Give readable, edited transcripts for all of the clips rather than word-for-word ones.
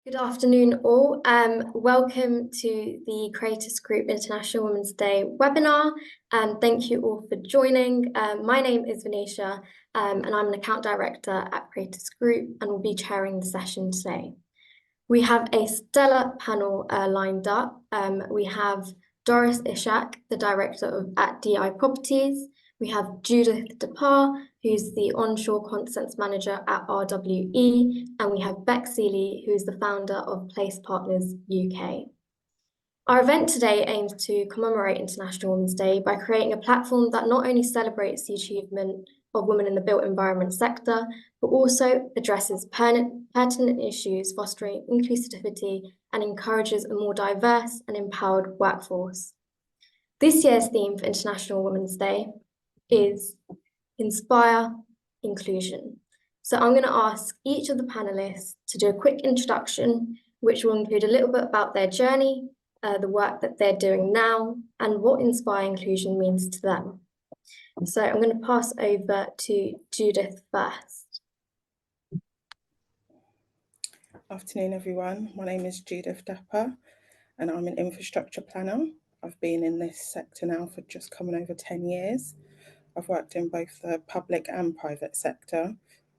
Good afternoon, all. Welcome to the Cratus Group International Women's Day webinar. Thank you all for joining. My name is Vanisha, and I'm an account director at Cratus Group and will be chairing the session today. We have a stellar panel lined up. We have Doris Ishack, the director at DI Properties. We have Judith Dapaah, who's the onshore content manager at RWE, and we have Seeley, who's the founder of Place Partners UK. Our event today aims to commemorate International Women's Day by creating a platform that not only celebrates the achievement of women in the built environment sector, but also addresses pertinent issues, fostering inclusivity and encourages a more diverse and empowered workforce. This year's theme for International Women's Day is Inspire Inclusion. So I'm going to ask each of the panelists to do a quick introduction, which will include a little bit about their journey, the work that they're doing now, and what Inspire Inclusion means to them. So I'm going to pass over to Judith first. Afternoon, everyone. My name is Judith Dapaah, and I'm an infrastructure planner. I've been in this sector now for just coming over 10 years. I've worked in both the public and private sector,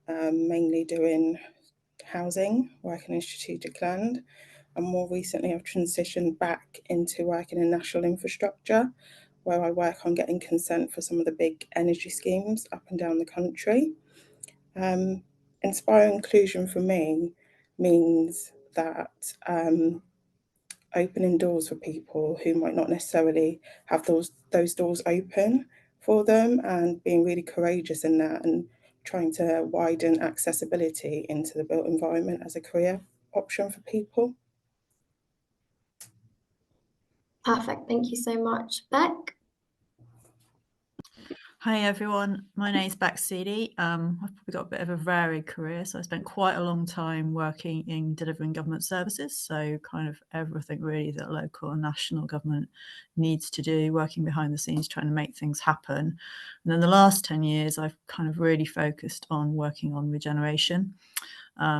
mainly doing housing, working in strategic land, and more recently I've transitioned back into working in national infrastructure, where I work on getting consent for some of the big energy schemes up and down the country. Inspire Inclusion for me means that opening doors for people who might not necessarily have those doors open for them, and being really courageous in that and trying to widen accessibility into the built environment as a career option for people. Perfect, thank you so much. Beck? Hi everyone, my name is Seeley. I've probably got a bit of a varied career, so I spent quite a long time working in delivering government services, so kind of everything really that local and national government needs to do, working behind the scenes, trying to make things happen. And then the last 10 years, I've kind of really focused on working on regeneration,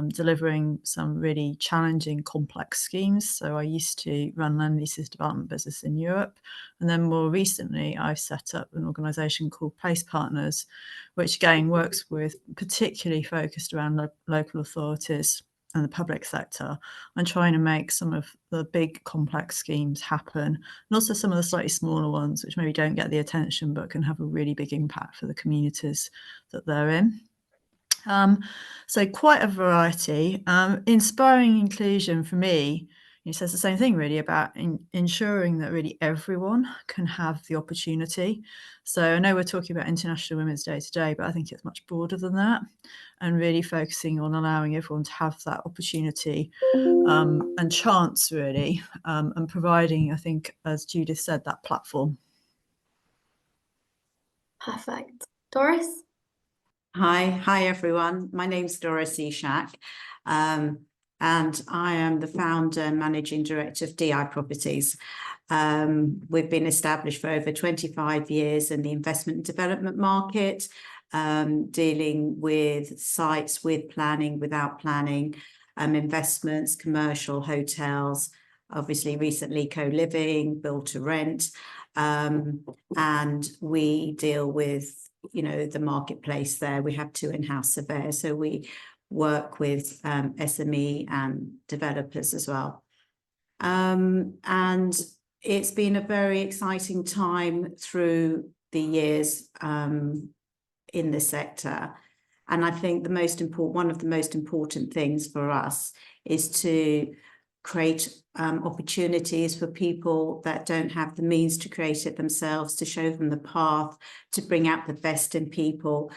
delivering some really challenging, complex schemes. So I used to run land leases development business in Europe. And then more recently, I've set up an organisation called Place Partners, which again works with particularly focused around local authorities and the public sector, and trying to make some of the big complex schemes happen, and also some of the slightly smaller ones, which maybe don't get the attention, but can have a really big impact for the communities that they're in. So quite a variety. Inspiring inclusion for me, it says the same thing really about ensuring that really everyone can have the opportunity. So I know we're talking about International Women's Day today, but I think it's much broader than that, and really focusing on allowing everyone to have that opportunity and chance really, and providing, I think, as Judith said, that platform. Perfect. Doris? Hi everyone. My name's Doris Ishack, and I am the founder and managing director of DI Properties. We've been established for over 25 years in the investment and development market, dealing with sites with planning, without planning, investments, commercial, hotels, obviously recently co-living, build to rent, and we deal with the marketplace there. We have 2 in-house surveyors, so we work with SME and developers as well. And it's been a very exciting time through the years in the sector. And I think one of the most important things for us is to create opportunities for people that don't have the means to create it themselves, to show them the path, to bring out the best in people,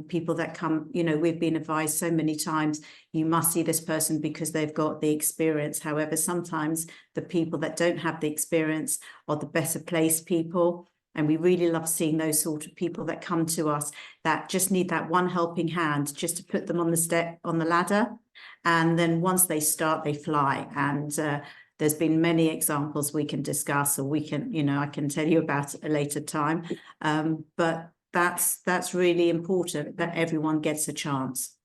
people that come, we've been advised so many times, you must see this person because they've got the experience. However, sometimes the people that don't have the experience are the better placed people. And we really love seeing those sort of people that come to us that just need that one helping hand just to put them on the ladder. And then once they start, they fly. And there's been many examples we can discuss, or we can, I can tell you about at a later time. But that's really important, that everyone gets a chance.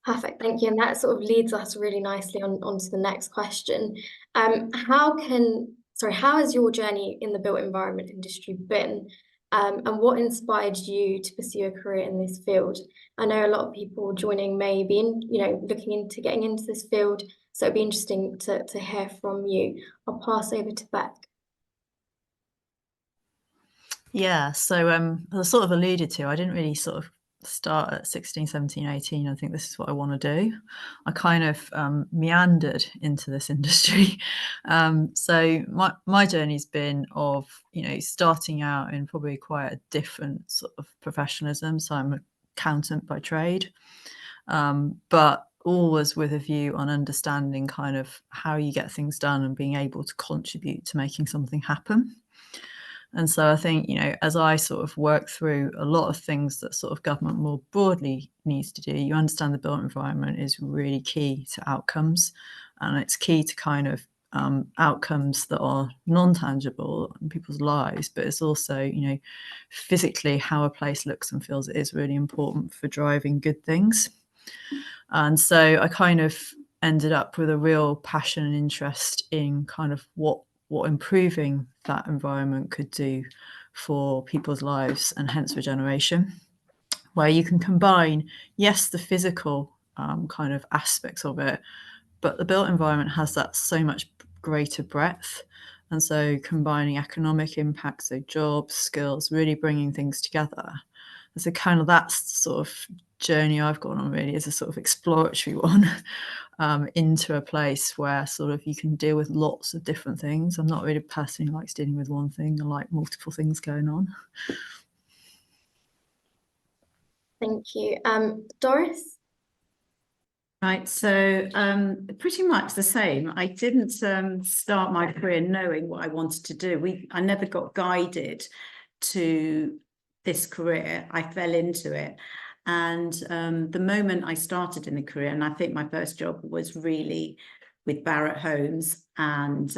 Perfect, thank you. And that sort of leads us really nicely onto the next question. How has your journey in the built environment industry been? And what inspired you to pursue a career in this field? I know a lot of people joining may be looking into getting into this field, so it'd be interesting to hear from you. I'll pass over to Beck. Yeah, so as I sort of alluded to, I didn't really sort of start at 16, 17, 18. I think this is what I want to do. I kind of meandered into this industry. So my journey's been of, starting out in probably quite a different sort of professionalism. So I'm an accountant by trade, but always with a view on understanding kind of how you get things done and being able to contribute to making something happen. And so I think, as I sort of work through a lot of things that sort of government more broadly needs to do, you understand the built environment is really key to outcomes. And it's key to kind of outcomes that are non-tangible in people's lives, but it's also, physically how a place looks and feels. It is really important for driving good things. And so I kind of ended up with a real passion and interest in kind of what improving that environment could do for people's lives, and hence regeneration, where you can combine, yes, the physical kind of aspects of it, but the built environment has that so much greater breadth. And so combining economic impact, so jobs, skills, really bringing things together. And so kind of that's the sort of journey I've gone on, really, as a sort of exploratory one, into a place where sort of you can deal with lots of different things. I'm not really a person who likes dealing with one thing. I like multiple things going on. Thank you. Doris? Right, so pretty much the same. I didn't start my career knowing what I wanted to do. I never got guided to this career. I fell into it. And the moment I started in the career, and I think my first job was really with Barratt Homes, and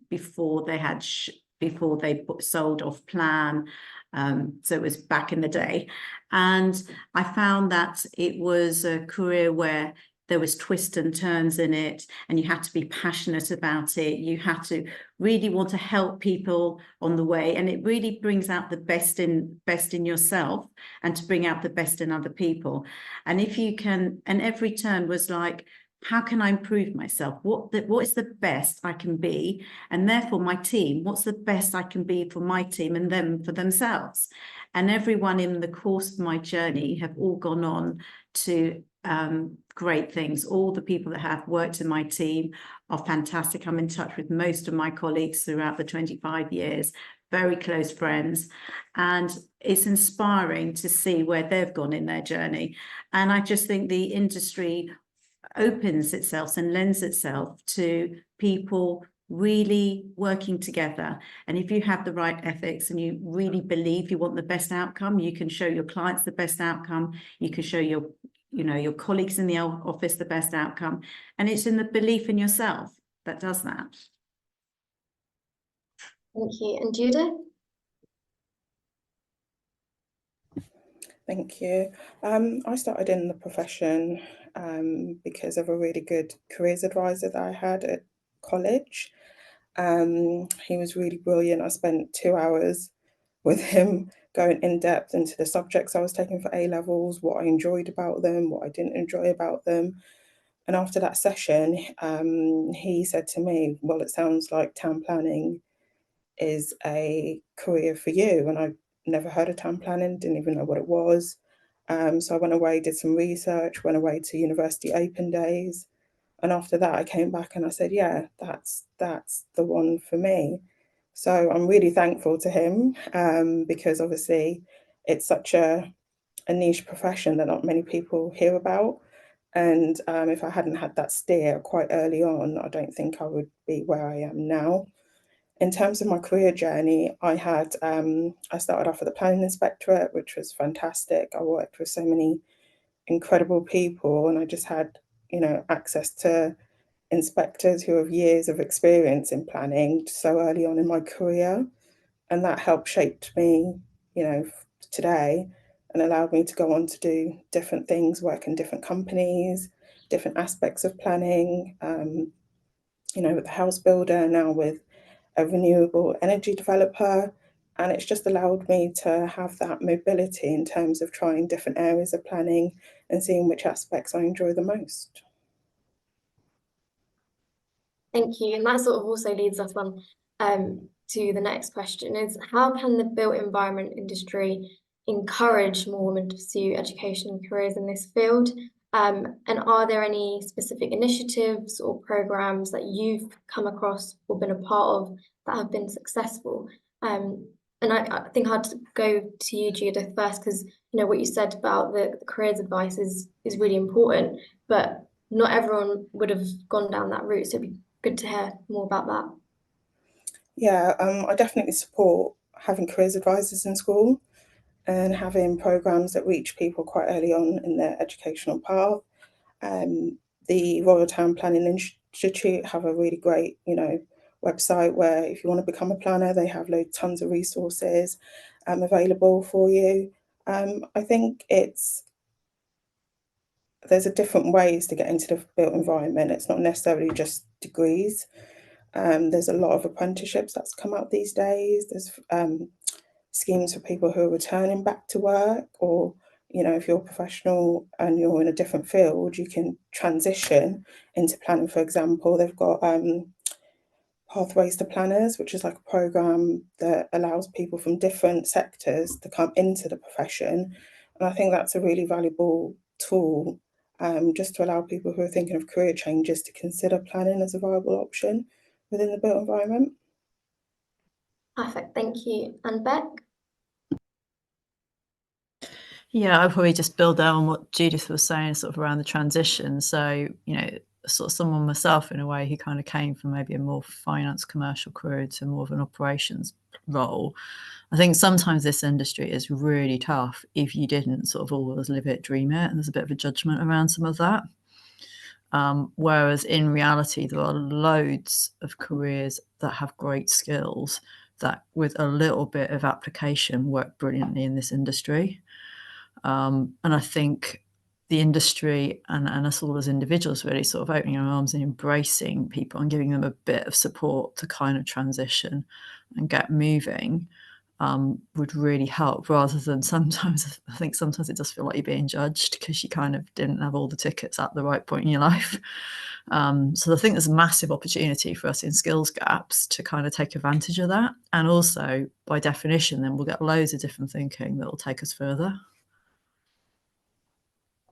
before they sold off plan. So it was back in the day. And I found that it was a career where there was twists and turns in it, and you had to be passionate about it. You had to really want to help people on the way, and it really brings out the best in yourself, and to bring out the best in other people. And if you can, and every turn was like, how can I improve myself? What is the best I can be? And therefore my team, what's the best I can be for my team and them for themselves? And everyone in the course of my journey have all gone on to great things. All the people that have worked in my team are fantastic. I'm in touch with most of my colleagues throughout the 25 years, very close friends, and it's inspiring to see where they've gone in their journey. And I just think the industry opens itself and lends itself to people really working together. And if you have the right ethics and you really believe you want the best outcome, you can show your clients the best outcome, you can show your colleagues in the office the best outcome. And it's in the belief in yourself that does that. Thank you. And Judith? Thank you. I started in the profession because of a really good careers advisor that I had at college. He was really brilliant. I spent 2 hours with him going in depth into the subjects I was taking for A-levels, what I enjoyed about them, what I didn't enjoy about them. And after that session, he said to me, well, it sounds like town planning is a career for you. And I never heard of town planning, didn't even know what it was. So I went away, did some research, went away to university open days. And after that, I came back and I said, yeah, that's the one for me. So I'm really thankful to him because obviously it's such a niche profession that not many people hear about. And if I hadn't had that steer quite early on, I don't think I would be where I am now. In terms of my career journey, I started off at the planning inspectorate, which was fantastic. I worked with so many incredible people, and I just had, access to inspectors who have years of experience in planning so early on in my career. And that helped shape me, today. and allowed me to go on to do different things, work in different companies, different aspects of planning, you know, with the house builder, now with a renewable energy developer. And it's just allowed me to have that mobility in terms of trying different areas of planning and seeing which aspects I enjoy the most. Thank you. And that sort of also leads us on to the next question, is how can the built environment industry encourage more women to pursue education and careers in this field? And are there any specific initiatives or programs that you've come across or been a part of that have been successful? And I think I'd go to you, Judith, first, because you know what you said about the careers advice is really important, but not everyone would have gone down that route. So it'd be good to hear more about that. Yeah, I definitely support having careers advisors in school and having programs that reach people quite early on in their educational path. The Royal Town Planning Institute have a really great, you know, website where if you want to become a planner, they have tons of resources available for you. I think there's a different ways to get into the built environment. It's not necessarily just degrees. There's a lot of apprenticeships that's come out these days. There's schemes for people who are returning back to work, or, you know, if you're a professional and you're in a different field, you can transition into planning. For example, they've got Pathways to Planners, which is like a program that allows people from different sectors to come into the profession. And I think that's a really valuable tool, just to allow people who are thinking of career changes to consider planning as a viable option within the built environment. Perfect, thank you. And Beck? Yeah, I'll probably just build on what Judith was saying, sort of around the transition. So, you know, sort of someone myself in a way who kind of came from maybe a more finance commercial career to more of an operations role. I think sometimes this industry is really tough if you didn't sort of always live it, dream it, and there's a bit of a judgment around some of that. Whereas in reality, there are loads of careers that have great skills that with a little bit of application work brilliantly in this industry. And I think the industry and us all as individuals really sort of opening our arms and embracing people and giving them a bit of support to kind of transition and get moving would really help, rather than sometimes, I think sometimes it does feel like you're being judged because you kind of didn't have all the tickets at the right point in your life. So I think there's a massive opportunity for us in skills gaps to kind of take advantage of that. And also, by definition, then we'll get loads of different thinking that will take us further.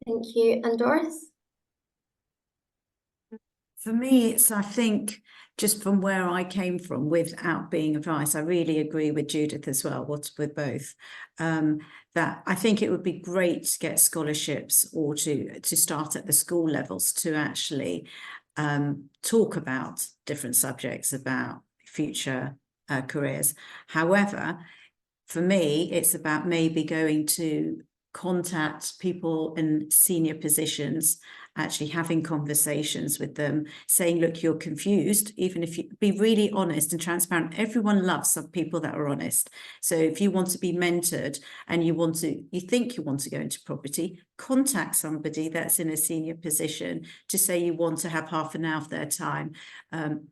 Thank you. And Doris? For me, it's, I think, just from where I came from, without being advice, I really agree with Judith as well, what's with both, that I think it would be great to get scholarships or to start at the school levels to actually talk about different subjects about future careers. However, for me, it's about maybe going to contact people in senior positions, actually having conversations with them, saying, look, you're confused, even if you be really honest and transparent. Everyone loves some people that are honest. So if you want to be mentored and you think you want to go into property, contact somebody that's in a senior position to say you want to have half an hour of their time.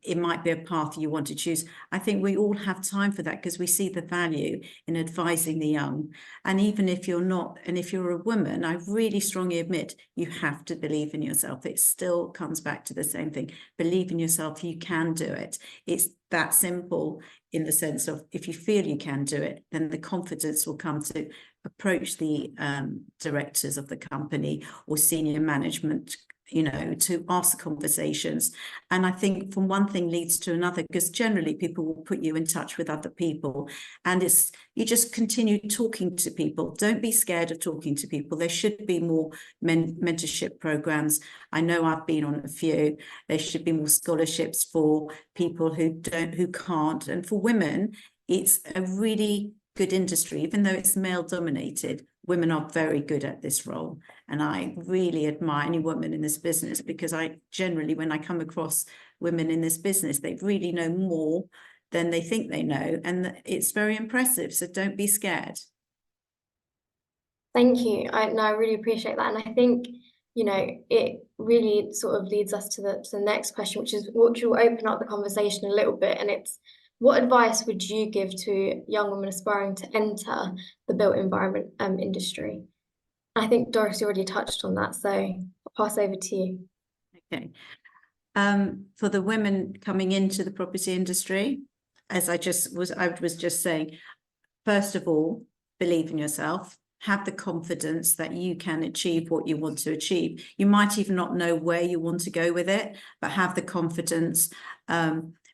It might be a path you want to choose. I think we all have time for that because we see the value in advising the young. And even if you're not, and if you're a woman, I really strongly admit you have to believe in yourself. It still comes back to the same thing. Believe in yourself, you can do it. It's that simple, in the sense of if you feel you can do it, then the confidence will come to approach the directors of the company or senior management, you know, to ask conversations. And I think from one thing leads to another, because generally people will put you in touch with other people, and it's, you just continue talking to people. Don't be scared of talking to people. There should be more mentorship programs. I know I've been on a few. There should be more scholarships for people who can't. And for women, it's a really good industry, even though it's male dominated. Women are very good at this role, and I really admire any woman in this business, because I generally, when I come across women in this business, they really know more than they think they know, and it's very impressive. So don't be scared. Thank you. I really appreciate that. And I think, you know, it really sort of leads us to the next question, which will open up the conversation a little bit. And it's, what advice would you give to young women aspiring to enter the built environment industry? I think Doris already touched on that, so I'll pass over to you. Okay. For the women coming into the property industry, as I was just saying, first of all, believe in yourself. Have the confidence that you can achieve what you want to achieve. You might even not know where you want to go with it, but have the confidence.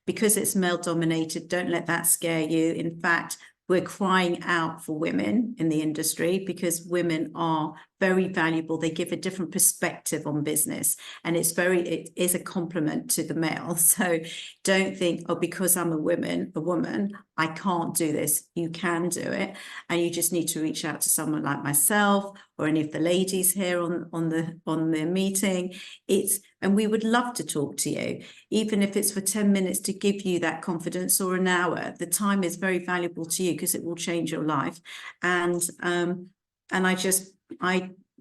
Because it's male dominated, don't let that scare you. In fact, we're crying out for women in the industry because women are very valuable. They give a different perspective on business, and it is a compliment to the male. So don't think, oh, because I'm a woman, I can't do this. You can do it. And you just need to reach out to someone like myself or any of the ladies here on the meeting. And we would love to talk to you, even if it's for 10 minutes, to give you that confidence, or an hour. The time is very valuable to you because it will change your life. And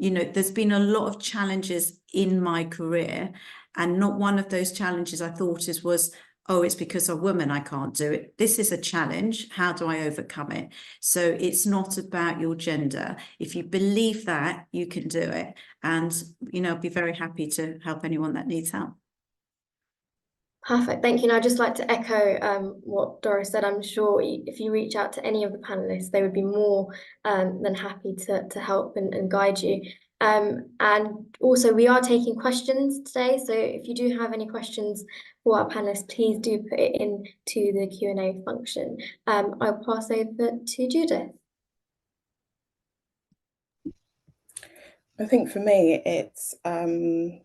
you know, there's been a lot of challenges in my career, and not one of those challenges I thought was, oh, it's because I'm a woman, I can't do it. This is a challenge. How do I overcome it? So it's not about your gender. If you believe that, you can do it. And, you know, I'd be very happy to help anyone that needs help. Perfect, thank you. And I'd just like to echo what Doris said. I'm sure if you reach out to any of the panelists, they would be more than happy to help and guide you. And also, we are taking questions today, so if you do have any questions for our panelists, please do put it into the Q&A function. I'll pass over to Judith. I think for me, it's being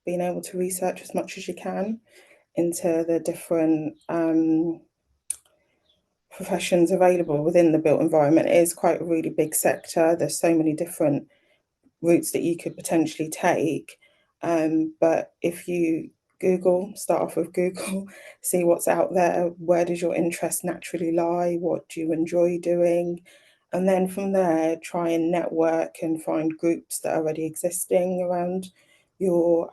able to research as much as you can into the different professions available within the built environment. It is quite a really big sector. There's so many different routes that you could potentially take. But if you start off with Google, see what's out there, where does your interest naturally lie, what do you enjoy doing? And then from there, try and network and find groups that are already existing around your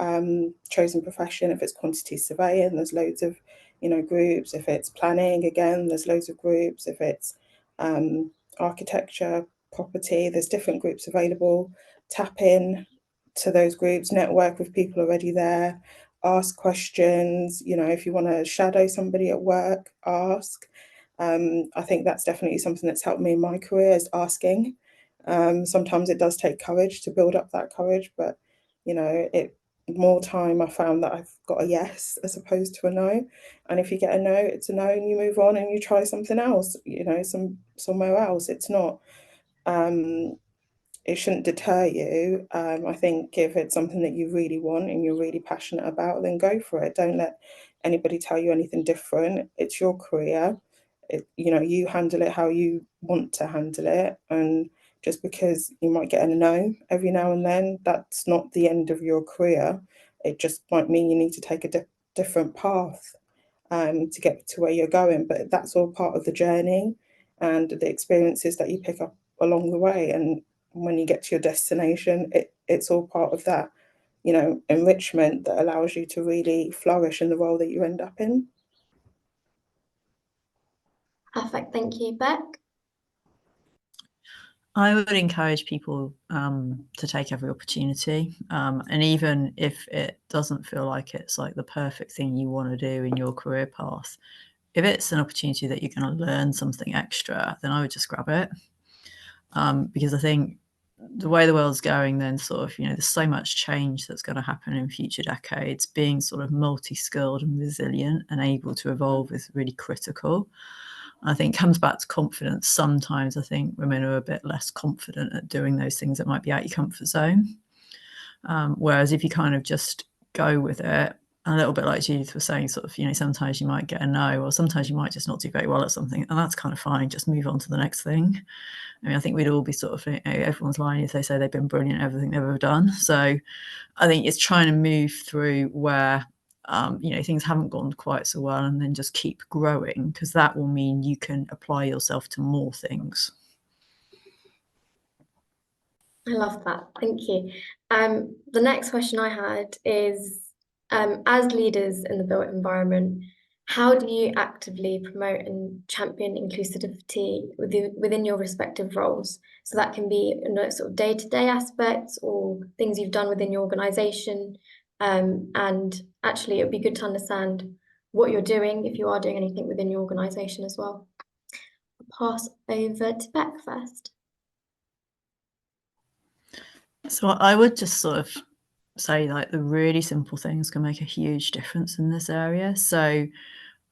chosen profession. If it's quantity surveying, there's loads of groups. If it's planning, again, there's loads of groups. If it's architecture, property, there's different groups available. Tap in to those groups, network with people already there, ask questions. If you want to shadow somebody at work, ask. I think that's definitely something that's helped me in my career, is asking. Sometimes it does take courage to build up that courage, but more time I found that I've got a yes as opposed to a no. And if you get a no, it's a no, and you move on and you try something else, somewhere else. It's not it shouldn't deter you. I think if it's something that you really want and you're really passionate about, then go for it. Don't let anybody tell you anything different. It's your career. You handle it how you want to handle it. And just because you might get a no every now and then, that's not the end of your career. It just might mean you need to take a different path to get to where you're going. But that's all part of the journey and the experiences that you pick up along the way. And when you get to your destination, it's all part of that, enrichment that allows you to really flourish in the role that you end up in. Perfect, thank you. Beck? I would encourage people to take every opportunity, and even if it doesn't feel like it's like the perfect thing you want to do in your career path, if it's an opportunity that you're going to learn something extra, then I would just grab it, because I think the way the world's going, then sort of, there's so much change that's going to happen in future decades. Being sort of multi-skilled and resilient and able to evolve is really critical. I think comes back to confidence. Sometimes I think women are a bit less confident at doing those things that might be out your comfort zone. Whereas if you kind of just go with it, a little bit like Judith was saying, sort of, sometimes you might get a no, or sometimes you might just not do very well at something, and that's kind of fine. Just move on to the next thing. I mean, I think we'd all be sort of, everyone's lying if they say they've been brilliant at everything they've ever done. So I think it's trying to move through where, things haven't gone quite so well, and then just keep growing, because that will mean you can apply yourself to more things. I love that. Thank you. The next question I had is, as leaders in the built environment, how do you actively promote and champion inclusivity within your respective roles? So that can be sort of day-to-day aspects or things you've done within your organization. And actually, it would be good to understand what you're doing if you are doing anything within your organization as well. I'll pass over to Beck first. So I would just sort of say, like, the really simple things can make a huge difference in this area. So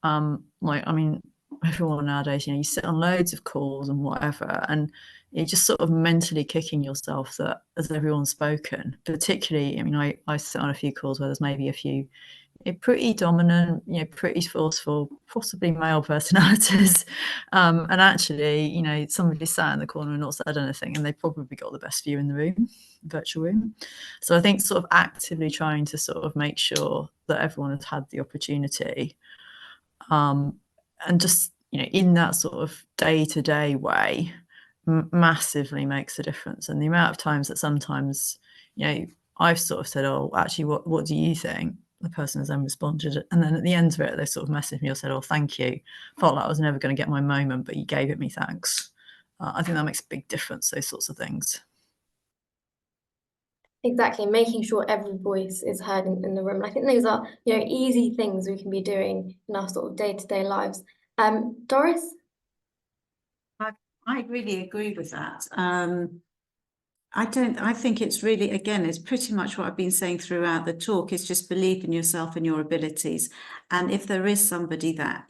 like, I mean, everyone nowadays, you sit on loads of calls and whatever, and you're just sort of mentally kicking yourself that as everyone's spoken. Particularly, I mean, I sit on a few calls where there's maybe a few pretty dominant, pretty forceful, possibly male personalities, and actually, somebody sat in the corner and not said anything, and they probably got the best view in the room, virtual room. So I think sort of actively trying to sort of make sure that everyone has had the opportunity, and just in that sort of day-to-day way, massively makes a difference. And the amount of times that sometimes I've sort of said, oh, actually, what do you think? The person has then responded, and then at the end of it, they sort of messaged me or said, oh, thank you, felt like I was never going to get my moment, but you gave it me, thanks. I think that makes a big difference, those sorts of things. Exactly, making sure every voice is heard in the room. And I think those are, easy things we can be doing in our sort of day-to-day lives. Doris? I really agree with that. I think it's really, again, it's pretty much what I've been saying throughout the talk, is just believe in yourself and your abilities. And if there is somebody that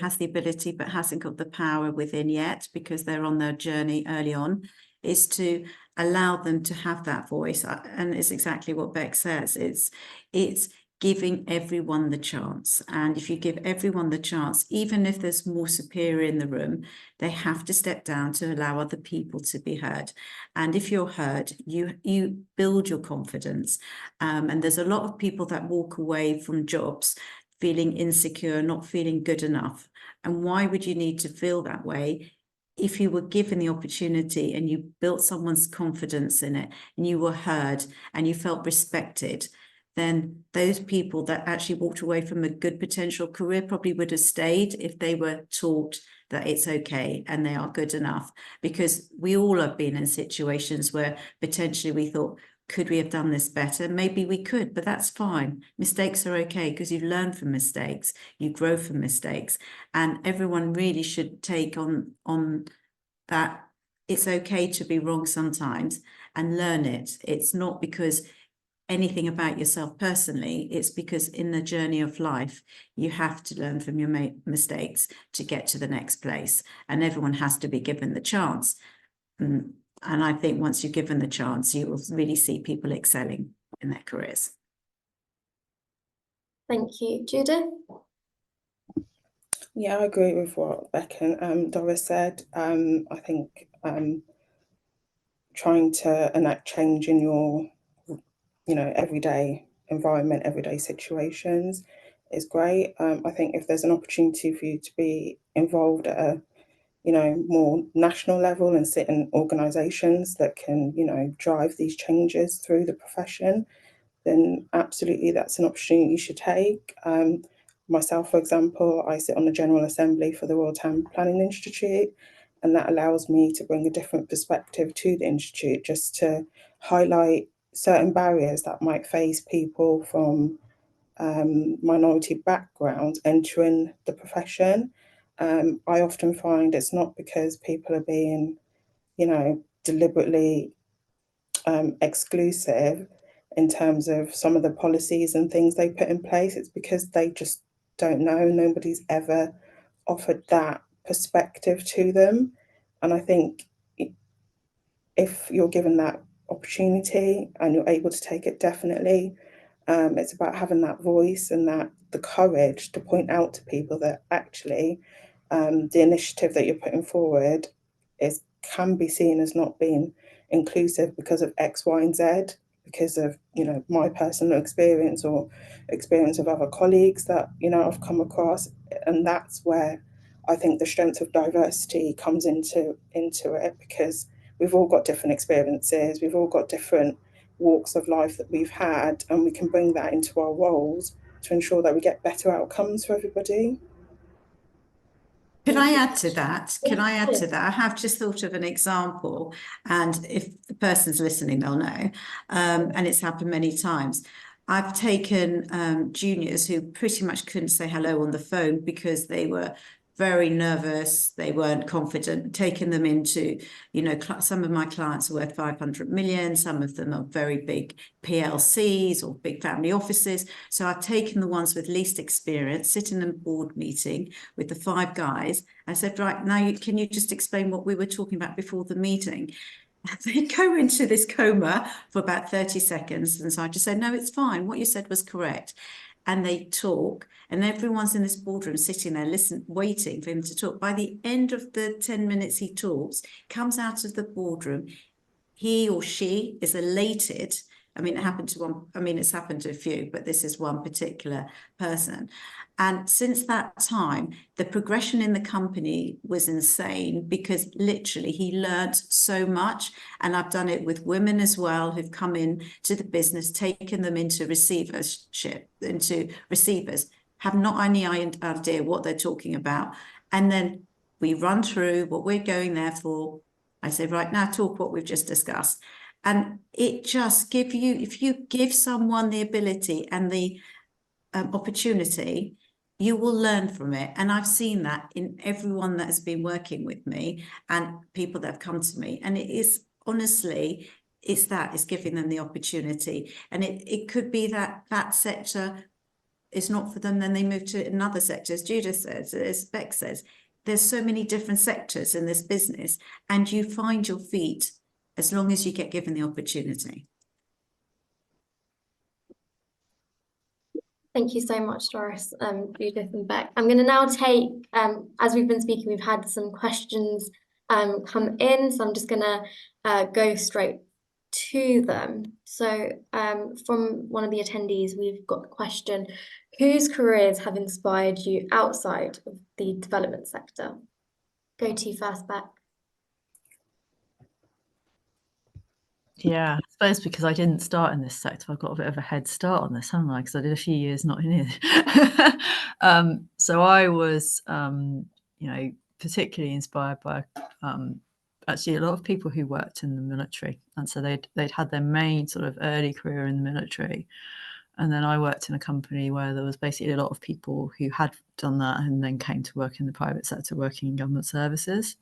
has the ability but hasn't got the power within yet because they're on their journey early on, is to allow them to have that voice. And it's exactly what Beck says. It's giving everyone the chance. And if you give everyone the chance, even if there's more superior in the room, they have to step down to allow other people to be heard. And if you're heard, you build your confidence. And there's a lot of people that walk away from jobs feeling insecure, not feeling good enough. And why would you need to feel that way? If you were given the opportunity and you built someone's confidence in it, and you were heard and you felt respected, then those people that actually walked away from a good potential career probably would have stayed if they were taught that it's okay and they are good enough. Because we all have been in situations where potentially we thought, could we have done this better? Maybe we could, but that's fine. Mistakes are okay because you learn from mistakes, you grow from mistakes, and everyone really should take on that it's okay to be wrong sometimes and learn it. It's not because anything about yourself personally, it's because in the journey of life, you have to learn from your mistakes to get to the next place, and everyone has to be given the chance. And I think once you're given the chance, you will really see people excelling in their careers. Thank you. Judith? Yeah, I agree with what Beck and Doris said. I think trying to enact change in your everyday environment, everyday situations is great. I think if there's an opportunity for you to be involved at a more national level and sit in organisations that can drive these changes through the profession, then absolutely that's an opportunity you should take. Myself, for example, I sit on the General Assembly for the Royal Town Planning Institute, and that allows me to bring a different perspective to the Institute, just to highlight certain barriers that might face people from minority backgrounds entering the profession. I often find it's not because people are being, deliberately exclusive in terms of some of the policies and things they put in place. It's because they just don't know. Nobody's ever offered that perspective to them. And I think if you're given that opportunity and you're able to take it, definitely, it's about having that voice and the courage to point out to people that actually the initiative that you're putting forward can be seen as not being inclusive because of X, Y, and Z, because of my personal experience or experience of other colleagues that I've come across. And that's where I think the strength of diversity comes into it, because we've all got different experiences, we've all got different walks of life that we've had, and we can bring that into our roles to ensure that we get better outcomes for everybody. Can I add to that? Can I add to Yes. that? I have just thought of an example, and if the person's listening, they'll know. And it's happened many times. I've taken juniors who pretty much couldn't say hello on the phone because they were very nervous, they weren't confident, taking them into, you know, some of my clients are worth 500 million, some of them are very big PLCs or big family offices. So I've taken the ones with least experience, sit in a board meeting with the 5 guys. I said, right, now can you just explain what we were talking about before the meeting? They go into this coma for about 30 seconds. And so I just said, no, it's fine. What you said was correct. And they talk, and everyone's in this boardroom sitting there, waiting for him to talk. By the end of the 10 minutes he talks, comes out of the boardroom, he or she is elated. I mean, it happened to one, I mean, it's happened to a few, but this is one particular person. And since that time, the progression in the company was insane because literally he learned so much. And I've done it with women as well who've come in to the business, taken them into receivership, into receivers, have not any idea what they're talking about. And then we run through what we're going there for. I say, right, now talk what we've just discussed. And it just gives you, if you give someone the ability and the opportunity, you will learn from it. And I've seen that in everyone that has been working with me and people that have come to me. And it is honestly, it's giving them the opportunity. And it could be that that sector is not for them, then they move to another sector, as Judith says, as Beck says. There's so many different sectors in this business, and you find your feet as long as you get given the opportunity. Thank you so much, Doris, Judith and Beck. I'm going to now take, as we've been speaking, we've had some questions come in, so I'm just going to go straight to them. So from one of the attendees, we've got the question, whose careers have inspired you outside of the development sector? Go to you first, Beck. Yeah, I suppose because I didn't start in this sector, I've got a bit of a head start on this, haven't I? Because I did a few years not in it. So I was, you know, particularly inspired by actually a lot of people who worked in the military, and so they'd had their main sort of early career in the military, and then I worked in a company where there was basically a lot of people who had done that and then came to work in the private sector, working in government services,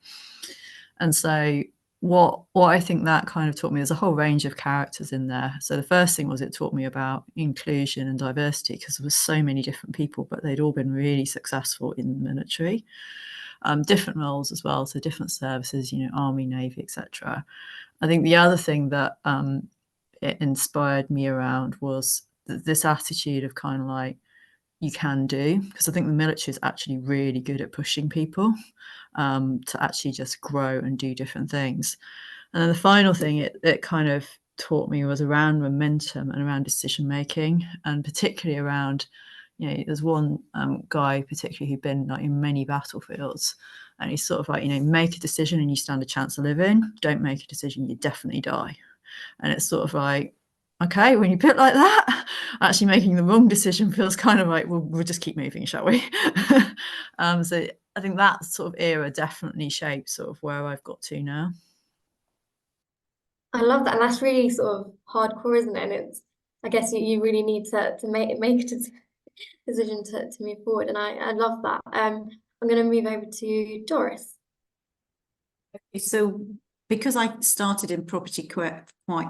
and so. What I think that kind of taught me, there's a whole range of characters in there. So the first thing was it taught me about inclusion and diversity, because there was so many different people, but they'd all been really successful in the military, different roles as well, so different services, you know, Army, Navy, etc. I think the other thing that it inspired me around was this attitude of kind of like, you can do, because I think the military is actually really good at pushing people to actually just grow and do different things. And then the final thing it kind of taught me was around momentum and around decision making, and particularly around, you know, there's one guy particularly who'd been like in many battlefields, and he's sort of like, you know, make a decision and you stand a chance of living, don't make a decision, you definitely die. And it's sort of like, okay, when you put it like that, actually making the wrong decision feels kind of like, well, we'll just keep moving, shall we? So I think that sort of era definitely shaped sort of where I've got to now. I love that, and that's really sort of hardcore, isn't it? And it's, I guess you really need to make a decision to move forward, and I love that. I'm going to move over to Doris. So because I started in property quite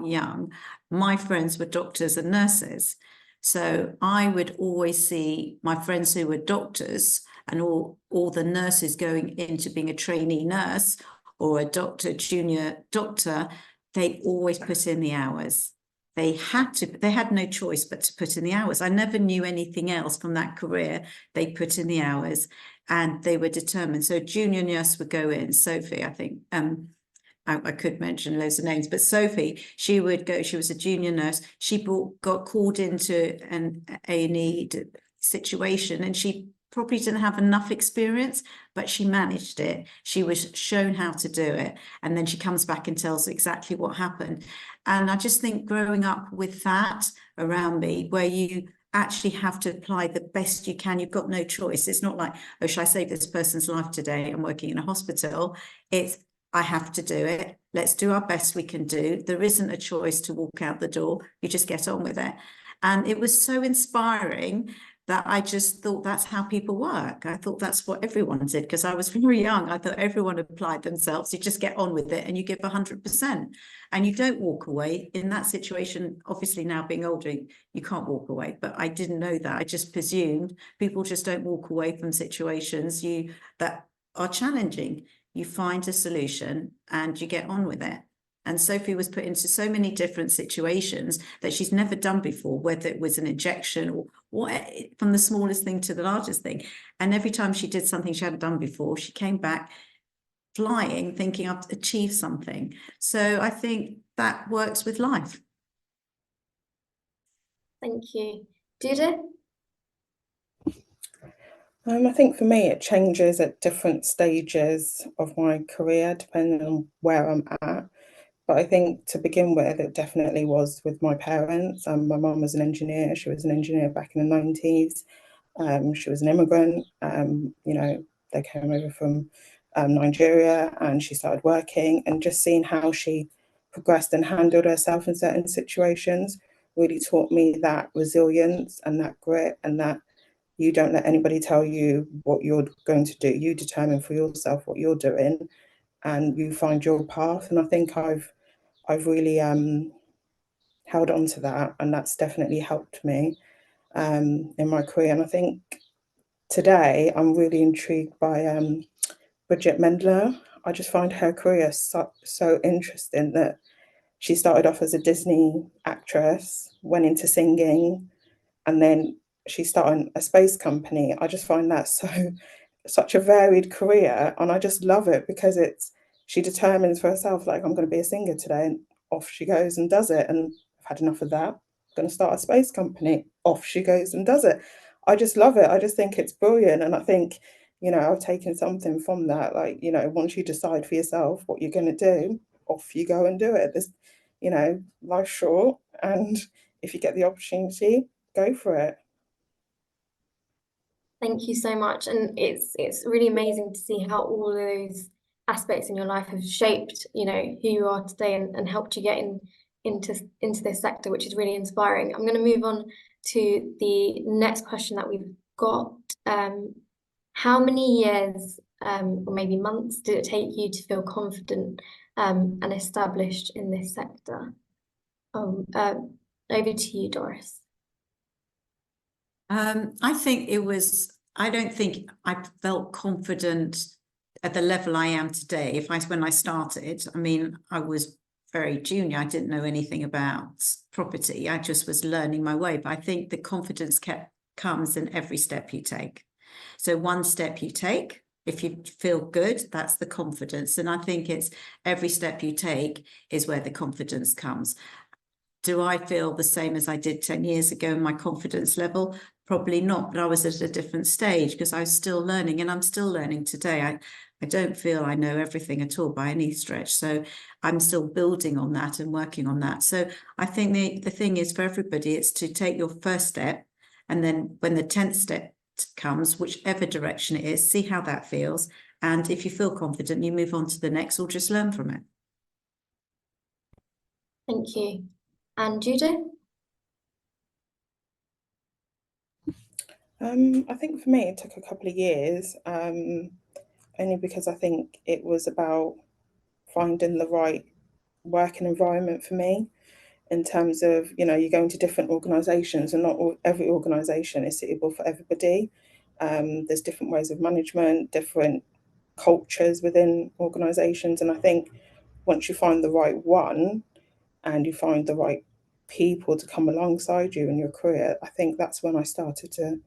young, my friends were doctors and nurses. So I would always see my friends who were doctors and all the nurses going into being a trainee nurse or a doctor, junior doctor, they always put in the hours. They had no choice but to put in the hours. I never knew anything else from that career. They put in the hours and they were determined. So junior nurse would go in, Sophie, I think, I could mention loads of names, but Sophie, she would go, she was a junior nurse. She got called into an A&E situation and she probably didn't have enough experience, but she managed it. She was shown how to do it. And then she comes back and tells exactly what happened. And I just think growing up with that around me, where you actually have to apply the best you can, you've got no choice. It's not like, oh, shall I save this person's life today? I'm working in a hospital. It's, I have to do it. Let's do our best we can do. There isn't a choice to walk out the door. You just get on with it. And it was so inspiring that I just thought that's how people work. I thought that's what everyone did, because I was very young. I thought everyone applied themselves. You just get on with it and you give 100%, and you don't walk away. In that situation, obviously now being older, you can't walk away, but I didn't know that. I just presumed people just don't walk away from situations that are challenging. You find a solution and you get on with it. And Sophie was put into so many different situations that she's never done before, whether it was an injection or what, from the smallest thing to the largest thing. And every time she did something she hadn't done before, she came back flying, thinking I've achieved something. So I think that works with life. Thank you. Judith? I think for me, it changes at different stages of my career, depending on where I'm at. But I think to begin with, it definitely was with my parents. My mum was an engineer. She was an engineer back in the 90s. She was an immigrant. You know, they came over from Nigeria, and she started working, and just seeing how she progressed and handled herself in certain situations really taught me that resilience and that grit, and that you don't let anybody tell you what you're going to do. You determine for yourself what you're doing, and you find your path. And I think I've really held on to that, and that's definitely helped me in my career. And I think today I'm really intrigued by Bridget Mendler. I just find her career so interesting, that she started off as a Disney actress, went into singing, and then she started a space company. I just find that such a varied career, and I just love it, because she determines for herself, like, I'm going to be a singer today, and off she goes and does it. And I've had enough of that. I'm going to start a space company. Off she goes and does it. I just love it. I just think it's brilliant. And I think, you know, I've taken something from that. Like, you know, once you decide for yourself what you're going to do, off you go and do it. There's, you know, life's short, and if you get the opportunity, go for it. Thank you so much. And it's really amazing to see how all of those aspects in your life have shaped, you know, who you are today, and helped you get into this sector, which is really inspiring. I'm going to move on to the next question that we've got. How many years or maybe months did it take you to feel confident and established in this sector? Over to you, Doris. I think I don't think I felt confident at the level I am today. When I started, I mean, I was very junior. I didn't know anything about property. I just was learning my way. But I think the confidence comes in every step you take. So one step you take, if you feel good, that's the confidence. And I think it's every step you take is where the confidence comes. Do I feel the same as I did 10 years ago in my confidence level? Probably not, but I was at a different stage because I was still learning, and I'm still learning today. I don't feel I know everything at all by any stretch. So I'm still building on that and working on that. So I think the thing is, for everybody, it's to take your first step, and then when the 10th step comes, whichever direction it is, see how that feels. And if you feel confident, you move on to the next, or just learn from it. Thank you. And Judith? I think for me, it took a couple of years, only because I think it was about finding the right working environment for me, in terms of, you know, you go into different organisations, and not every organisation is suitable for everybody. There's different ways of management, different cultures within organisations, and I think once you find the right one, and you find the right people to come alongside you in your career, I think that's when I started to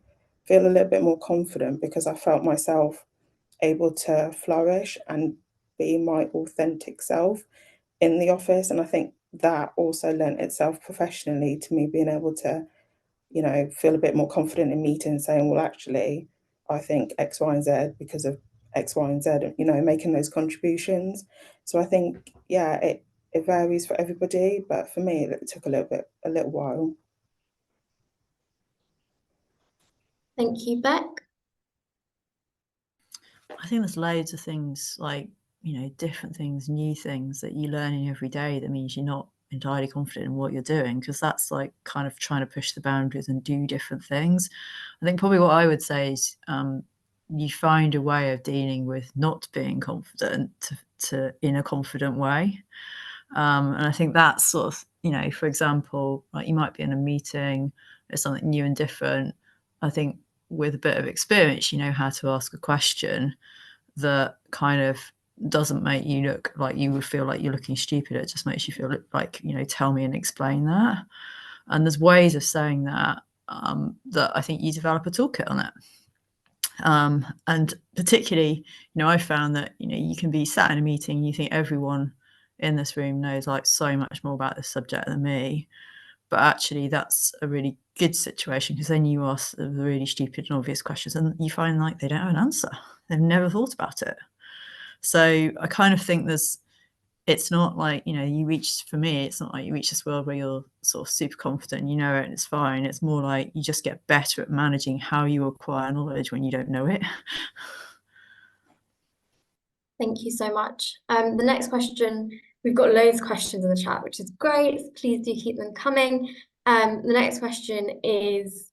feel a little bit more confident, because I felt myself able to flourish and be my authentic self in the office. And I think that also lent itself professionally to me being able to, you know, feel a bit more confident in meetings, saying, well, actually, I think X, Y, and Z because of X, Y, and Z, you know, making those contributions. So I think, yeah, it varies for everybody, but for me, it took a little while. Thank you, Beck. I think there's loads of things, like, you know, different things, new things that you're learning every day that means you're not entirely confident in what you're doing, because that's like kind of trying to push the boundaries and do different things. I think probably what I would say is you find a way of dealing with not being confident to in a confident way. And I think that's sort of, you know, for example, like you might be in a meeting, it's something new and different. I think with a bit of experience, you know how to ask a question that kind of doesn't make you look like you would feel like you're looking stupid. It just makes you feel like, you know, tell me and explain that. And there's ways of saying that that I think you develop a toolkit on it. And particularly, you know, I found that, you know, you can be sat in a meeting and you think everyone in this room knows like so much more about this subject than me, but actually that's a really good situation, because then you ask the really stupid and obvious questions and you find like they don't have an answer. They've never thought about it. So I kind of think it's not like, you know, for me, it's not like you reach this world where you're sort of super confident, you know it, and it's fine. It's more like you just get better at managing how you acquire knowledge when you don't know it. Thank you so much. The next question, we've got loads of questions in the chat, which is great. Please do keep them coming. The next question is,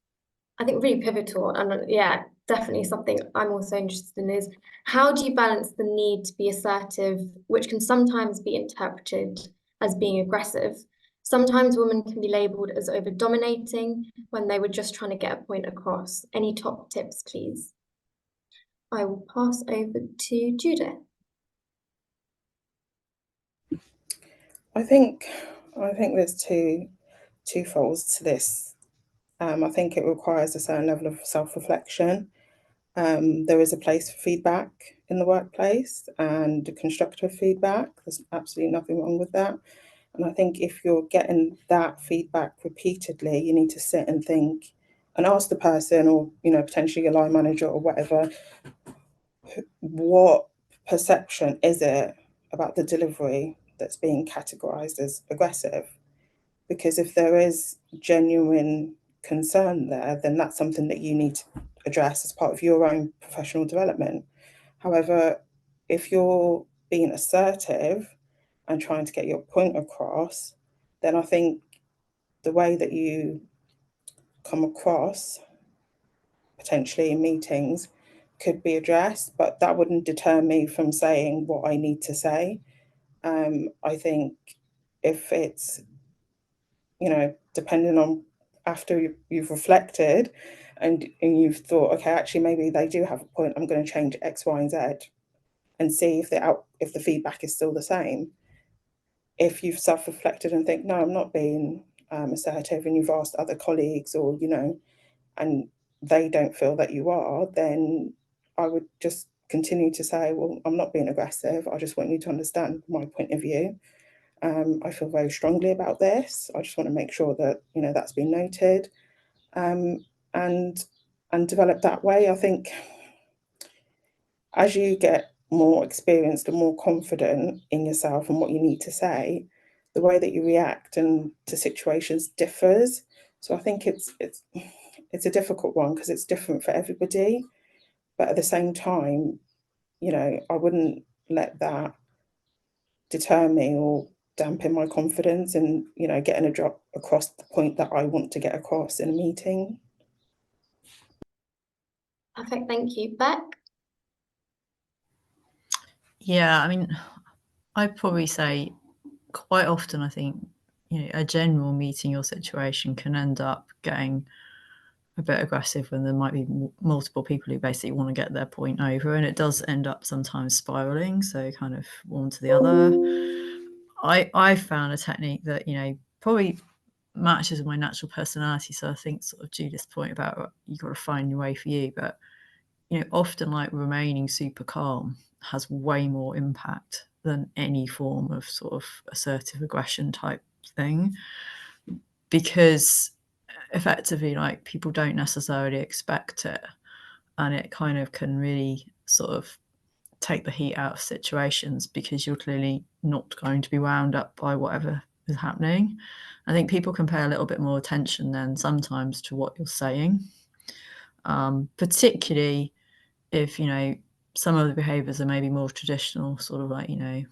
I think, really pivotal, and yeah, definitely something I'm also interested in, is how do you balance the need to be assertive, which can sometimes be interpreted as being aggressive? Sometimes women can be labelled as over-dominating when they were just trying to get a point across. Any top tips, please? I will pass over to Judith. I think there's two folds to this. I think it requires a certain level of self-reflection. There is a place for feedback in the workplace and constructive feedback. There's absolutely nothing wrong with that. And I think if you're getting that feedback repeatedly, you need to sit and think and ask the person, or, you know, potentially your line manager or whatever, what perception is it about the delivery that's being categorized as aggressive? Because if there is genuine concern there, then that's something that you need to address as part of your own professional development. However, if you're being assertive and trying to get your point across, then I think the way that you come across potentially in meetings could be addressed, but that wouldn't deter me from saying what I need to say. I think if it's, you know, depending on after you've reflected and you've thought, okay, actually maybe they do have a point, I'm going to change X, Y, and Z, and see if the feedback is still the same. If you've self-reflected and think, no, I'm not being assertive, and you've asked other colleagues, or, you know, and they don't feel that you are, then I would just continue to say, well, I'm not being aggressive. I just want you to understand my point of view. I feel very strongly about this. I just want to make sure that, you know, that's been noted, and develop that way. I think as you get more experienced and more confident in yourself and what you need to say, the way that you react and to situations differs. So I think it's a difficult one because it's different for everybody. But at the same time, you know, I wouldn't let that deter me or dampen my confidence in, you know, getting a drop across the point that I want to get across in a meeting. Perfect, thank you. Beck? Yeah, I mean, I'd probably say quite often, I think, you know, a general meeting or situation can end up getting a bit aggressive when there might be multiple people who basically want to get their point over, and it does end up sometimes spiraling, so kind of one to the other. I found a technique that, you know, probably matches with my natural personality, so I think sort of Judith's point about you've got to find your way for you, but, you know, often like remaining super calm has way more impact than any form of sort of assertive aggression type thing, because effectively, like, people don't necessarily expect it. and it kind of can really sort of take the heat out of situations, because you're clearly not going to be wound up by whatever is happening. I think people can pay a little bit more attention then sometimes to what you're saying, particularly if, you know, some of the behaviours are maybe more traditional, sort of like, you know,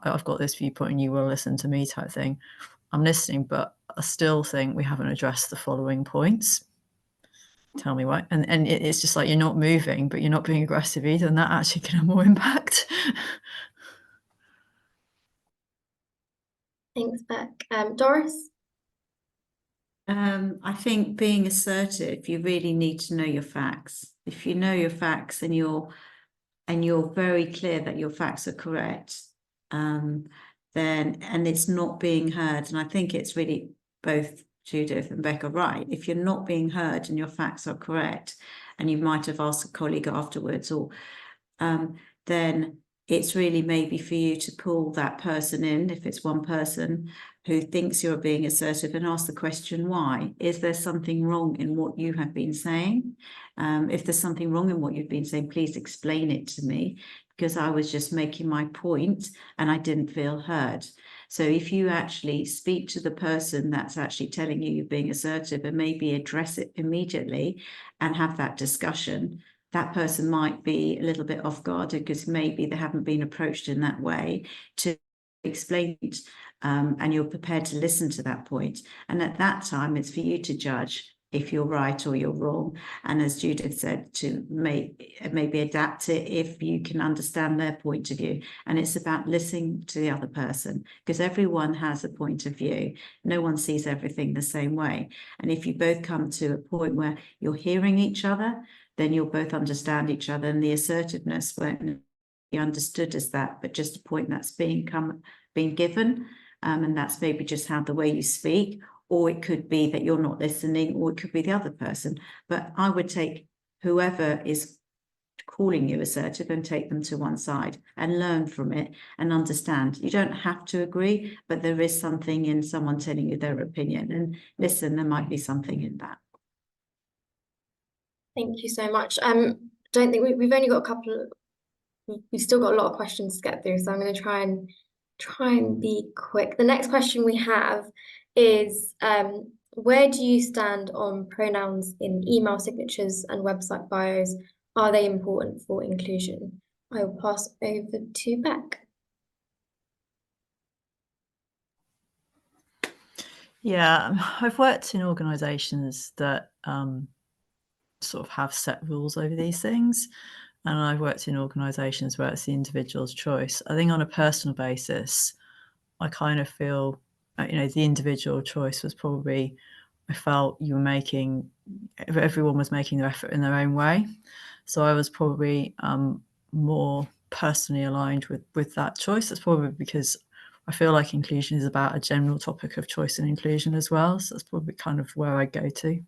I've got this viewpoint and you will listen to me type thing. I'm listening, but I still think we haven't addressed the following points. Tell me why. And it's just like, you're not moving, but you're not being aggressive either, and that actually can have more impact. Thanks, Beck. Doris? I think being assertive, you really need to know your facts. If you know your facts and you're very clear that your facts are correct, then, and it's not being heard, and I think it's really both Judith and Beck are right. If you're not being heard and your facts are correct, and you might have asked a colleague afterwards, or then it's really maybe for you to pull that person in, if it's one person who thinks you're being assertive, and ask the question, why? Is there something wrong in what you have been saying? If there's something wrong in what you've been saying, please explain it to me, because I was just making my point and I didn't feel heard. So if you actually speak to the person that's actually telling you you're being assertive, and maybe address it immediately and have that discussion, that person might be a little bit off guard because maybe they haven't been approached in that way to explain it, and you're prepared to listen to that point. And at that time, it's for you to judge if you're right or you're wrong. And as Judith said, to maybe adapt it if you can understand their point of view. And it's about listening to the other person, because everyone has a point of view. No one sees everything the same way. And if you both come to a point where you're hearing each other, then you'll both understand each other, and the assertiveness won't be understood as that, but just a point that's being given, and that's maybe just how the way you speak, or it could be that you're not listening, or it could be the other person. But I would take whoever is calling you assertive and take them to one side and learn from it and understand. You don't have to agree, but there is something in someone telling you their opinion, and listen, there might be something in that. Thank you so much. Don't think we've only got we've still got a lot of questions to get through, so I'm going to try and be quick. The next question we have is, where do you stand on pronouns in email signatures and website bios? Are they important for inclusion? I will pass over to Beck. Yeah, I've worked in organisations that sort of have set rules over these things, and I've worked in organisations where it's the individual's choice. I think on a personal basis, I kind of feel, you know, the individual choice was probably, I felt everyone was making their effort in their own way. So I was probably more personally aligned with that choice. That's probably because I feel like inclusion is about a general topic of choice and inclusion as well. So that's probably kind of where I go to.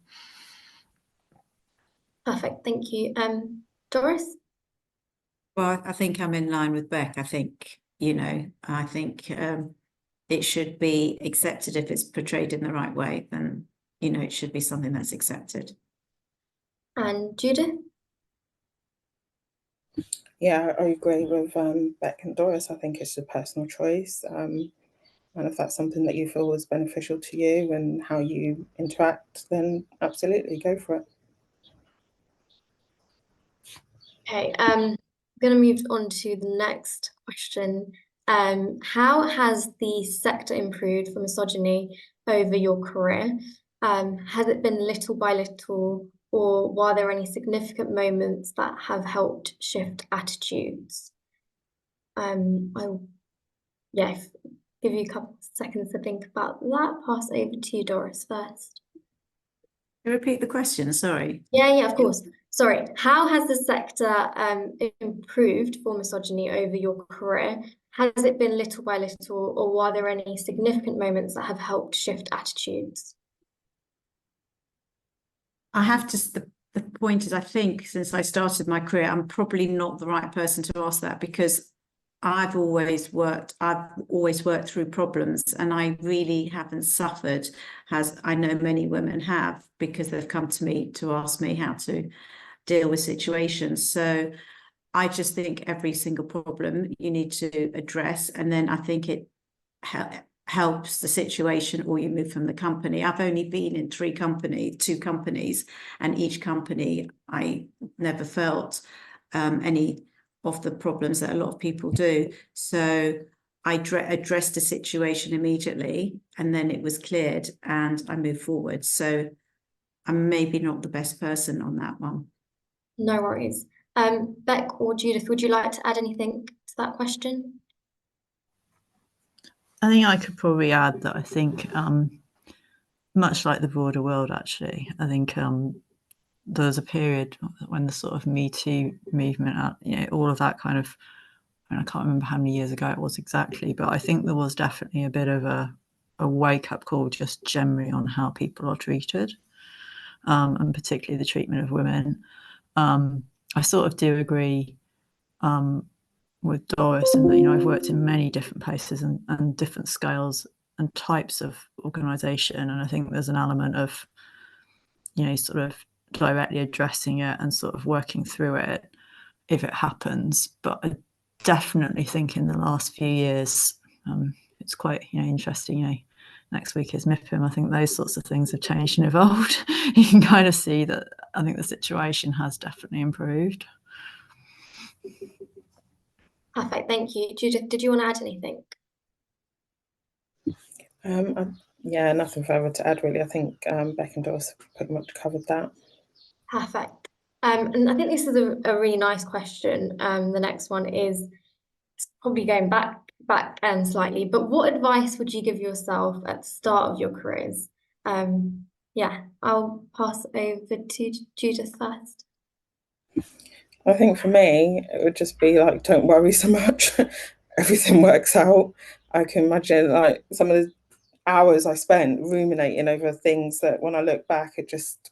Perfect, thank you. Doris? Well, I think I'm in line with Beck. I think, you know, I think it should be accepted if it's portrayed in the right way, then, you know, it should be something that's accepted. And Judith? Yeah, I agree with Beck and Doris. I think it's a personal choice. And if that's something that you feel is beneficial to you and how you interact, then absolutely go for it. Okay, I'm going to move on to the next question. How has the sector improved for misogyny over your career? Has it been little by little, or were there any significant moments that have helped shift attitudes? I'll give you a couple of seconds to think about that. Pass over to you, Doris, first. Can you repeat the question? Sorry. Yeah, of course. Sorry. How has the sector improved for misogyny over your career? Has it been little by little, or were there any significant moments that have helped shift attitudes? I have to, the point is, I think since I started my career, I'm probably not the right person to ask that, because I've always worked through problems, and I really haven't suffered, as I know many women have, because they've come to me to ask me how to deal with situations. So I just think every single problem you need to address, and then I think it helps the situation, or you move from the company. I've only been in two companies, and each company I never felt any of the problems that a lot of people do. So I addressed the situation immediately, and then it was cleared, and I moved forward. So I'm maybe not the best person on that one. No worries. Beck or Judith, would you like to add anything to that question? I think I could probably add that I think, much like the broader world, actually, I think there was a period when the sort of Me Too movement, all of that kind of, I can't remember how many years ago it was exactly, but I think there was definitely a bit of a wake-up call just generally on how people are treated, and particularly the treatment of women. I sort of do agree with Doris in that, I've worked in many different places and different scales and types of organisation, and I think there's an element of, sort of directly addressing it and sort of working through it if it happens. But I definitely think in the last few years, it's quite interesting. Next week is MIPIM. I think those sorts of things have changed and evolved. You can kind of see that I think the situation has definitely improved. Perfect, thank you. Judith, did you want to add anything? Yeah, nothing further to add really. I think Beck and Doris pretty much covered that. Perfect. And I think this is a really nice question. The next one is probably going back slightly, but what advice would you give yourself at the start of your careers? Yeah, I'll pass over to Judith first. I think for me, it would just be like, don't worry so much. Everything works out. I can imagine like some of the hours I spent ruminating over things that when I look back are just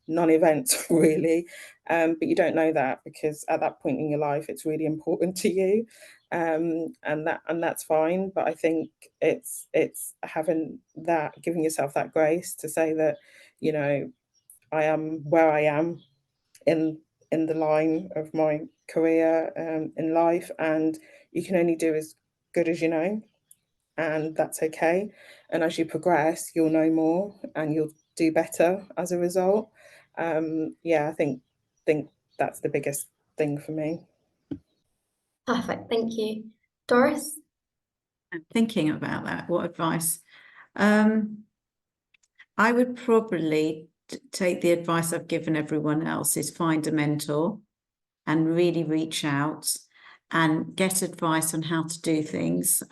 non-events really. But you don't know that because at that point in your life, it's really important to you. And that's fine. But I think it's having that, giving yourself that grace to say that, I am where I am in the line of my career in life, and you can only do as good as you know, and that's okay. And as you progress, you'll know more and you'll do better as a result. Yeah, I think that's the biggest thing for me. Perfect, thank you. Doris? I'm thinking about that. What advice? I would probably take the advice I've given everyone else, is find a mentor and really reach out and get advice on how to do things,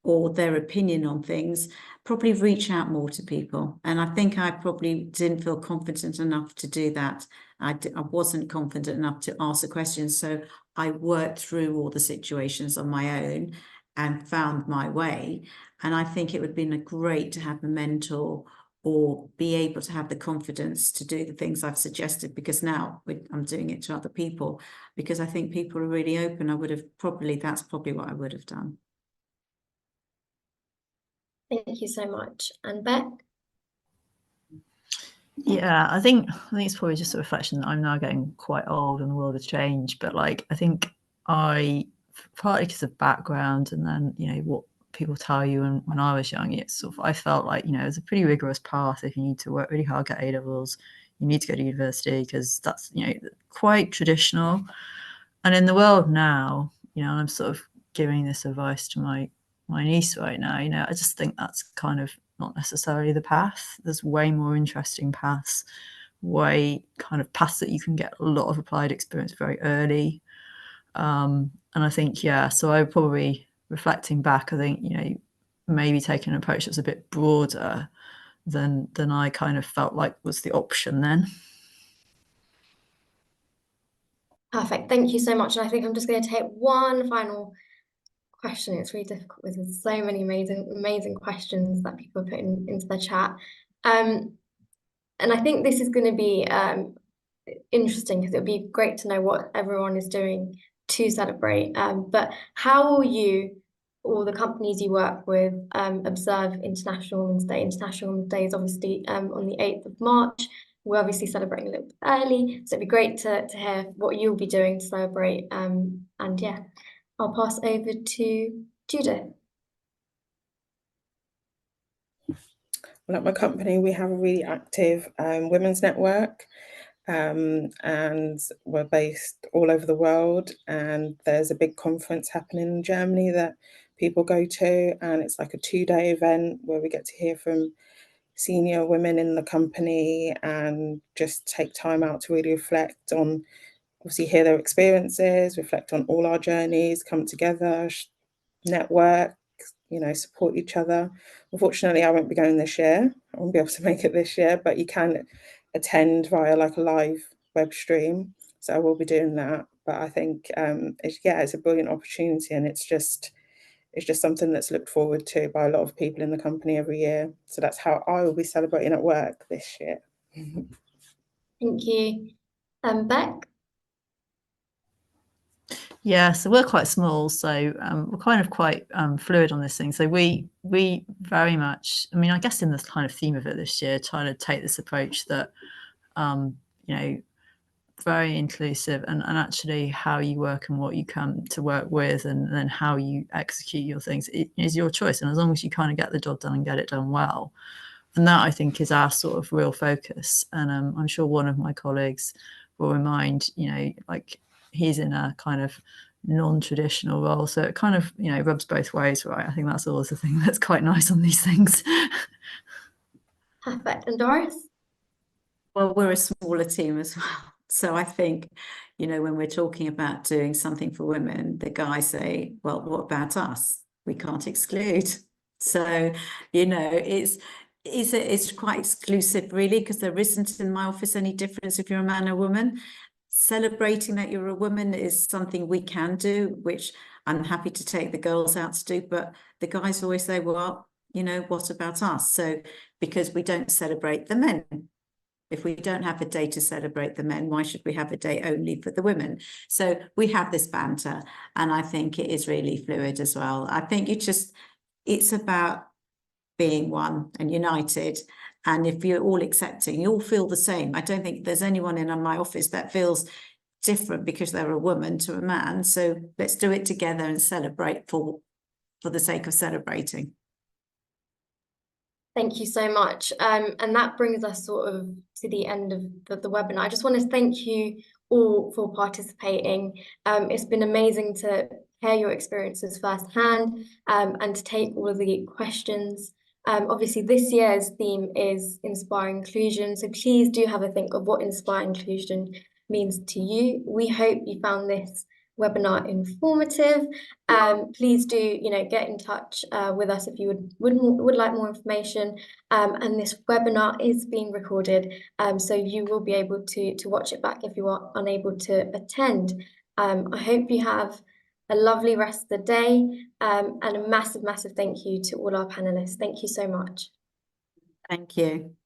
or their opinion on things. Probably reach out more to people. And I think I probably didn't feel confident enough to do that. I wasn't confident enough to ask the questions. So I worked through all the situations on my own and found my way. And I think it would have been great to have a mentor or be able to have the confidence to do the things I've suggested, because now I'm doing it to other people, because I think people are really open. That's probably what I would have done. Thank you so much. And Beck? Yeah, I think it's probably just a reflection that I'm now getting quite old and the world has changed. But I think I, partly because of background and then, what people tell you, and when I was young, it's sort of, I felt like, it was a pretty rigorous path. If you need to work really hard, get A-levels, you need to go to university, because that's, quite traditional. And in the world now, I'm sort of giving this advice to my niece right now, I just think that's kind of not necessarily the path. There's way more interesting paths, way kind of paths that you can get a lot of applied experience very early. And I think, so I probably, reflecting back, I think, maybe taking an approach that's a bit broader than I kind of felt like was the option then. Perfect, thank you so much. And I think I'm just going to take one final question. It's really difficult with so many amazing questions that people are putting into the chat. And I think this is going to be interesting, because it would be great to know what everyone is doing to celebrate. But how will you, or the companies you work with, observe International Women's Day? International Women's Day is obviously on the 8th of March. we're obviously celebrating a little bit early, so it'd be great to hear what you'll be doing to celebrate. And yeah, I'll pass over to Judith. Well, at my company, we have a really active women's network, and we're based all over the world. And there's a big conference happening in Germany that people go to, and it's like a 2-day event where we get to hear from senior women in the company and just take time out to really reflect on, obviously hear their experiences, reflect on all our journeys, come together, network, you know, support each other. Unfortunately, I won't be going this year. I won't be able to make it this year, but you can attend via like a live web stream. So I will be doing that. But I think it's a brilliant opportunity, and it's just something that's looked forward to by a lot of people in the company every year. So that's how I will be celebrating at work this year. Thank you. Beck? Yeah, so we're quite small, so we're kind of quite fluid on this thing. So we very much, I mean, I guess in this kind of theme of it this year, trying to take this approach that, you know, very inclusive, and actually how you work and what you come to work with, and then how you execute your things, it is your choice. And as long as you kind of get the job done and get it done well, and that I think is our sort of real focus. And I'm sure one of my colleagues will remind, you know, like he's in a kind of non-traditional role, so it kind of, you know, rubs both ways, right? I think that's always the thing that's quite nice on these things. Perfect. And Doris? Well, we're a smaller team as well. So I think, you know, when we're talking about doing something for women, the guys say, well, what about us? We can't exclude. So, you know, it's quite exclusive, really, because there isn't in my office any difference if you're a man or woman. Celebrating that you're a woman is something we can do, which I'm happy to take the girls out to do. But the guys always say, well, you know, what about us? So because we don't celebrate the men. If we don't have a day to celebrate the men, why should we have a day only for the women? So we have this banter, and I think it is really fluid as well. I think it's about being one and united. And if you're all accepting, you all feel the same. I don't think there's anyone in my office that feels different because they're a woman to a man. So let's do it together and celebrate for the sake of celebrating. Thank you so much. And that brings us sort of to the end of the webinar. I just want to thank you all for participating. It's been amazing to hear your experiences firsthand, and to take all of the questions. Obviously, this year's theme is Inspire Inclusion, so please do have a think of what Inspire Inclusion means to you. We hope you found this webinar informative. Please do, you know, get in touch with us if you would like more information. And this webinar is being recorded, so you will be able to watch it back if you are unable to attend. I hope you have a lovely rest of the day, and a massive thank you to all our panelists. Thank you so much. Thank you.